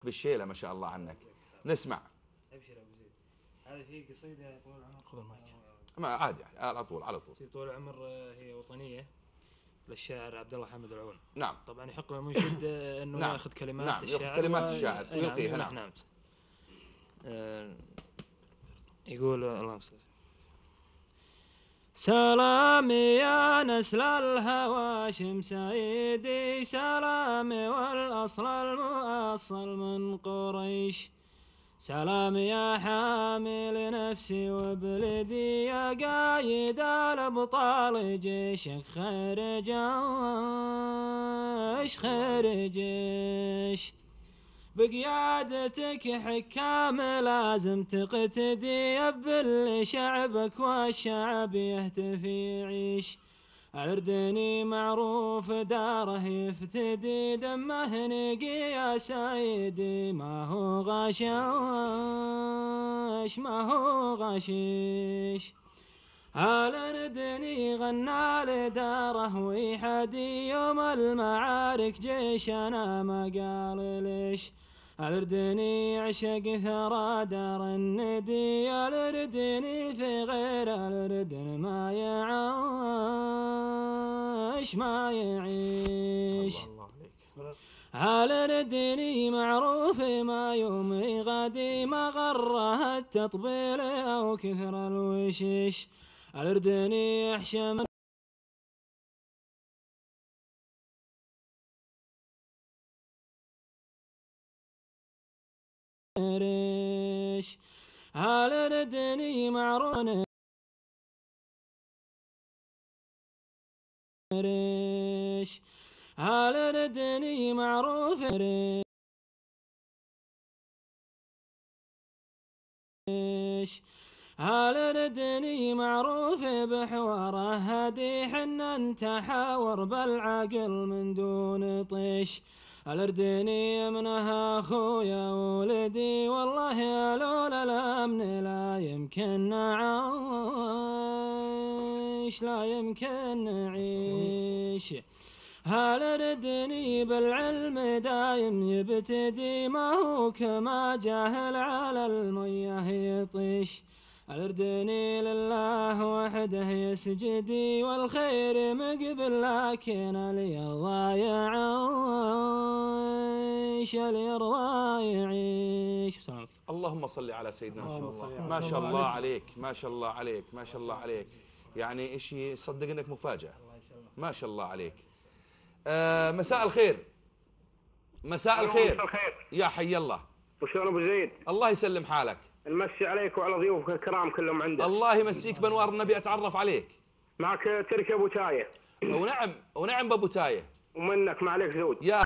بالشيله ما شاء الله عنك. نسمع. ابشر ابو زيد. هذه في قصيده طول العمر. خذ المايك. ما عادي على طول على طول. طول العمر هي وطنيه للشاعر عبد الله حامد العون. نعم. طبعا يحق للمنشد انه نعم. ياخذ كلمات نعم. الشاعر. ياخذ كلمات الشاعر ويلقيها. نعم. نعم. يقول اللهم صل. سلام يا نسل الهواشم سيدي سلامي والأصل المؤصل من قريش. سلام يا حامل نفسي وبلدي يا قايد الأبطال جيشك خير جيش خير جيش. بقيادتك حكام لازم تقتدي باللي شعبك والشعب يهتفي يعيش. الأردني معروف داره يفتدي دمه نقي يا سيدي ما هو غشاش ما هو غشيش. الأردني غنى لداره ويحدي يوم المعارك جيشنا ما قال ليش. الأردني يعشق ثرى دار الندي. الأردني في غير الأردن ما يعيش ما يعيش. الأردني معروف ما يوم غادي ما غره التطبيل أو كثر الوشيش. الأردني يحشم ريش. الأردني معروف ريش. الأردني معروف ريش. الأردني معروف بحواره هدي حنا تحاور بالعقل من دون طيش. الأردني منها أخويا ولدي والله يا لولا الأمن لا يمكن نعيش لا يمكن نعيش. الأردني بالعلم دايم يبتدي ما هو كما جاهل على المياه يطيش. الأردني لله وحده يسجدي والخير مقبل لكن اليرضى يعيش اليرضى يعيش. اللهم صل على سيدنا محمد. ما شاء الله عليك ما شاء الله عليك ما شاء الله عليك. يعني شيء يصدق انك مفاجأة. ما شاء الله عليك. مساء الخير. مساء الخير. يا حي الله. وشلون ابو زيد؟ الله يسلم حالك. نمسي عليك وعلى ضيوفك الكرام كلهم عندك. الله يمسيك بانوار النبي. اتعرف عليك. معك تركي ابو تايه. ونعم ونعم بابو تايه. ومنك ما عليك زود. يا